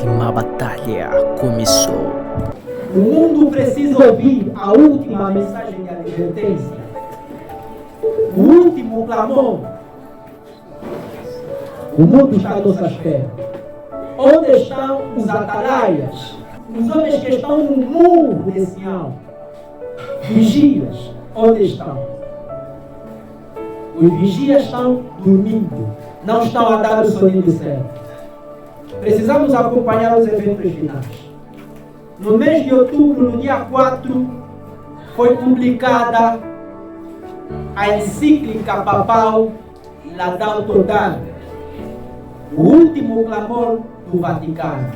última batalha começou. O mundo precisa ouvir a última mensagem de advertência. O último clamor. O mundo está à nossa espera. Onde estão os atalaias? Os homens que estão no muro de Sião. Vigias, onde estão? Os vigias estão dormindo. Não estão a dar o soninho do céu. Precisamos acompanhar os eventos finais. No mês de outubro, no dia 4, foi publicada a encíclica papal Laudato Si, o último clamor do Vaticano.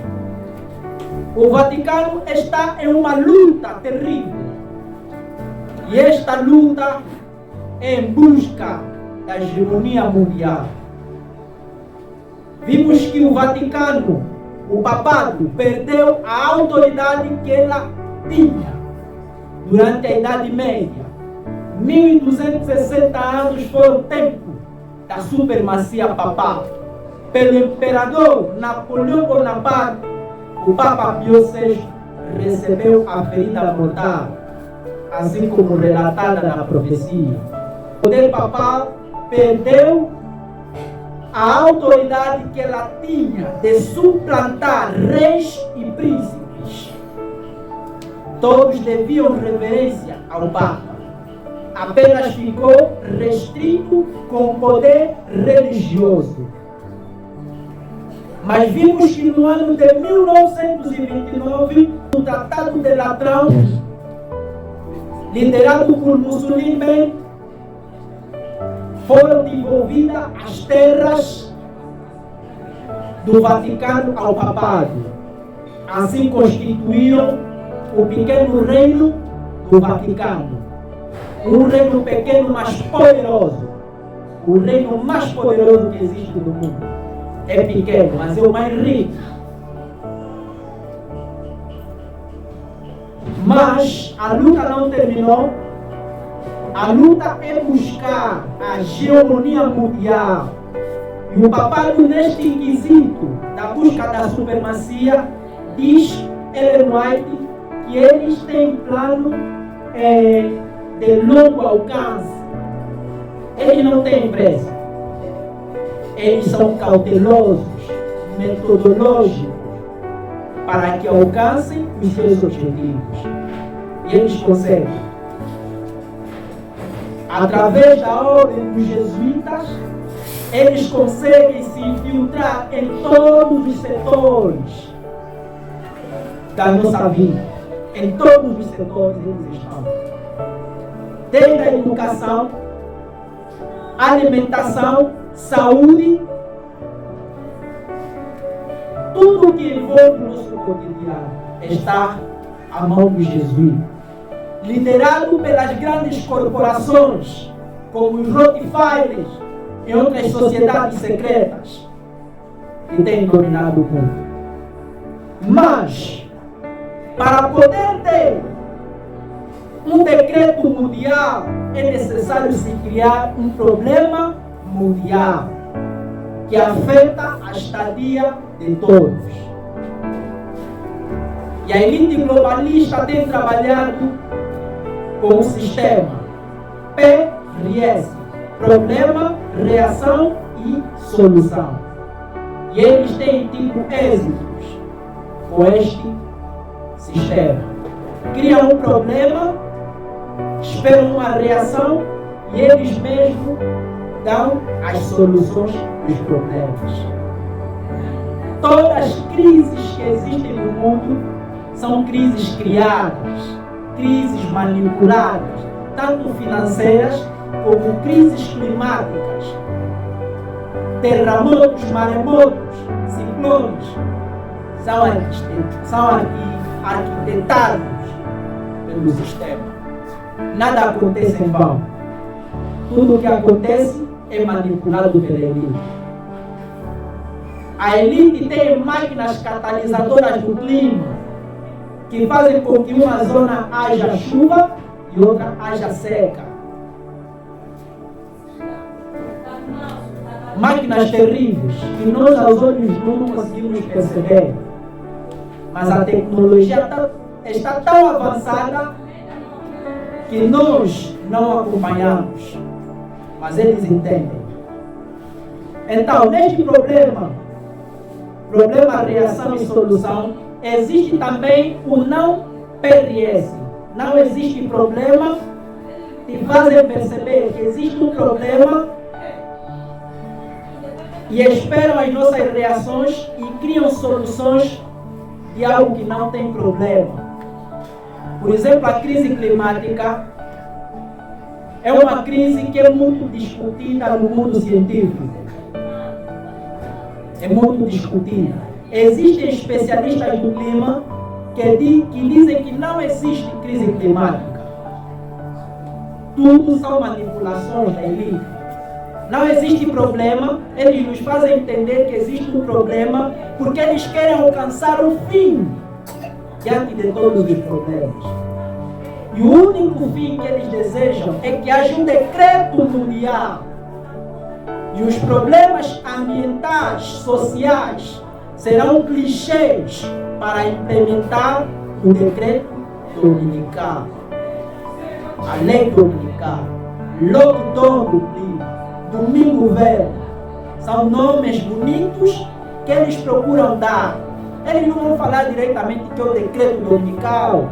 O Vaticano está em uma luta terrível. E esta luta é em busca da hegemonia mundial. Vimos que o Vaticano, o papado, perdeu a autoridade que ela tinha durante a Idade Média. 1260 anos foi o tempo da supremacia papal. Pelo imperador Napoleão Bonaparte, o Papa Pio VI recebeu a ferida mortal, assim como relatada na profecia. O poder papal perdeu a autoridade que ela tinha de suplantar reis e príncipes. Todos deviam reverência ao Papa. Apenas ficou restrito com o poder religioso. Mas vimos que no ano de 1929, o Tratado de Latrão, liderado por Mussolini, foram devolvidas as terras do Vaticano ao papado. Assim constituíram o pequeno reino do Vaticano. Um reino pequeno, mas poderoso. O reino mais poderoso que existe no mundo. É pequeno, mas é o mais rico. Mas a luta não terminou. A luta é buscar a hegemonia mundial. E o papado, neste quesito da busca da supremacia, diz Ellen White que eles têm plano de longo alcance. Eles não têm pressa. Eles são cautelosos, metodológicos, para que alcancem os seus objetivos. E eles conseguem. Através da ordem dos jesuítas, eles conseguem se infiltrar em todos os setores da nossa vida. Em todos os setores eles estão. Desde a educação, alimentação, saúde, tudo que envolve o nosso cotidiano está à mão dos jesuítas. Liderado pelas grandes corporações, como os Rottweilers e outras sociedades secretas que têm dominado o mundo. Mas, para poder ter um decreto mundial, é necessário se criar um problema mundial que afeta a estadia de todos. E a elite globalista tem trabalhado com o sistema PRS, problema, reação e solução. E eles têm tido êxitos com este sistema. Criam um problema, esperam uma reação e eles mesmos dão as soluções dos problemas. Todas as crises que existem no mundo são crises criadas, crises manipuladas, tanto financeiras como crises climáticas, terremotos, maremotos, ciclones, são arquitetados pelo sistema. Nada acontece em vão. Tudo o que acontece é manipulado pela elite. A elite tem máquinas catalisadoras do clima que fazem com que uma zona haja chuva e outra haja seca. Máquinas terríveis que nós aos olhos nu não conseguimos perceber. Mas a tecnologia está tão avançada que nós não acompanhamos, mas eles entendem. Então, neste problema reação e solução, existe também o não PRS. Não existe problema, te fazem perceber que existe um problema e esperam as nossas reações e criam soluções de algo que não tem problema. Por exemplo, a crise climática é uma crise que é muito discutida no mundo científico. É muito discutida. Existem especialistas do clima que dizem que não existe crise climática. Tudo são manipulações da elite. Não existe problema, eles nos fazem entender que existe um problema porque eles querem alcançar o fim diante de todos os problemas. E o único fim que eles desejam é que haja um decreto mundial. E os problemas ambientais, sociais, serão clichês para implementar o decreto dominical. A lei dominical, lockdown do clima, domingo verde, são nomes bonitos que eles procuram dar. Eles não vão falar diretamente que é o decreto dominical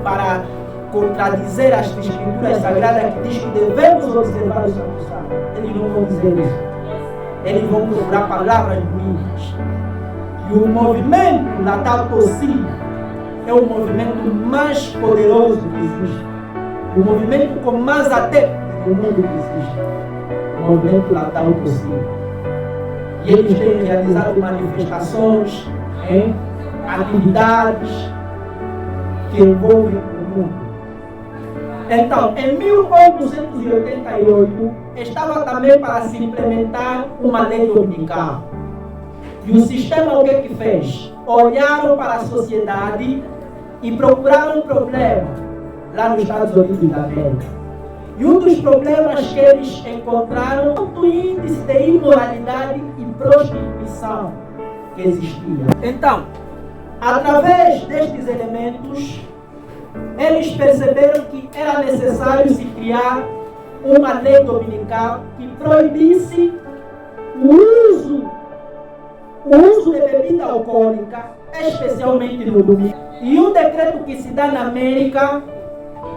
para contradizer as escrituras sagradas que diz que devemos observar o Santo Sábado. Eles não vão dizer isso. Eles vão procurar palavras bonitas. E o movimento Laudato Si é o movimento mais poderoso que existe. O movimento com mais adeptos do mundo que existe. O movimento Laudato Si. E eles têm realizado manifestações, atividades que envolvem o mundo. Então, em 1888, estava também para se implementar uma lei dominical. E o sistema o que fez? Olharam para a sociedade e procuraram um problema lá nos Estados Unidos da América. E um dos problemas que eles encontraram foi o índice de imoralidade e prostituição que existia. Então, através destes elementos, eles perceberam que era necessário se criar uma lei dominical que proibisse o uso de bebida alcoólica, especialmente no domingo. E um decreto que se dá na América,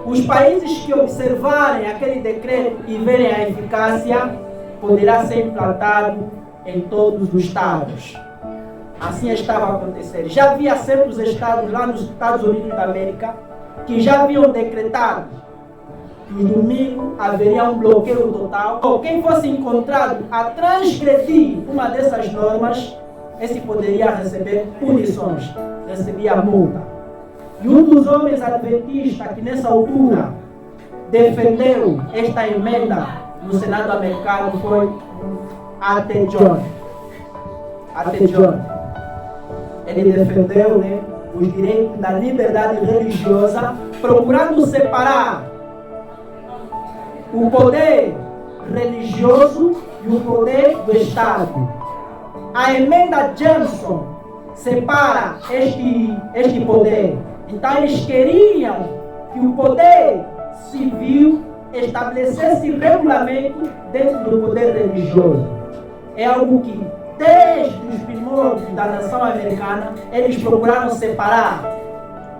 os países que observarem aquele decreto e verem a eficácia, poderá ser implantado em todos os estados. Assim estava a acontecer. Já havia certos estados lá nos Estados Unidos da América que já haviam decretado que no domingo haveria um bloqueio total. Ou quem fosse encontrado a transgredir uma dessas normas, esse poderia receber punições, recebia multa. E um dos homens adventistas que nessa altura defendeu esta emenda no Senado americano foi A.T. Jones. A.T. Jones. Ele defendeu, os direitos da liberdade religiosa, procurando separar o poder religioso e o poder do Estado. A emenda Johnson separa este poder. Então eles queriam que o poder civil estabelecesse regulamento dentro do poder religioso. É algo que desde os primórdios da nação americana, eles procuraram separar.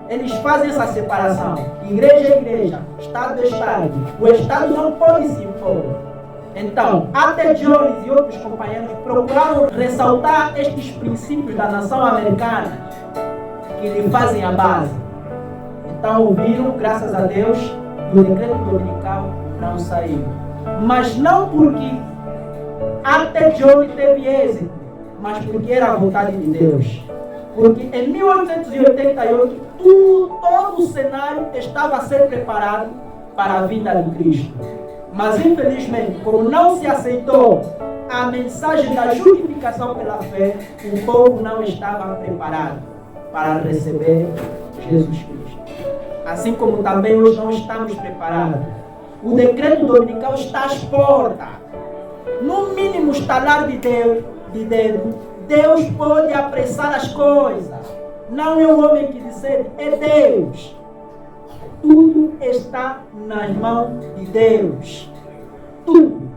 Eles fazem essa separação. Igreja é igreja, Estado é Estado. O Estado não pode se impor. Então, A.T. Jones e outros companheiros procuraram ressaltar estes princípios da nação americana que lhe fazem a base. Então, ouviram, graças a Deus, e o decreto dominical não saiu. Mas não porque A.T. Jones teve êxito, mas porque era a vontade de Deus. Porque em 1888, todo o cenário estava a ser preparado para a vinda de Cristo. Mas infelizmente, como não se aceitou a mensagem da justificação pela fé, o povo não estava preparado para receber Jesus Cristo. Assim como também hoje não estamos preparados. O decreto dominical está às portas. No mínimo estalar de dedo, Deus pode apressar as coisas. Não é o homem que decide, é Deus. Tudo está nas mãos de Deus. Tudo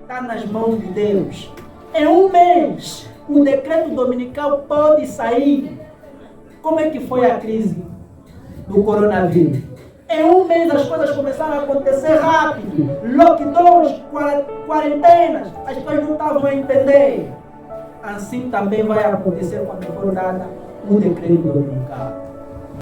está nas mãos de Deus. Em um mês, o decreto dominical pode sair. Como é que foi a crise do coronavírus? Em um mês as coisas começaram a acontecer rápido. Lockdowns, quarentenas, as pessoas não estavam a entender. Assim também vai acontecer quando for dada um decreto dominical.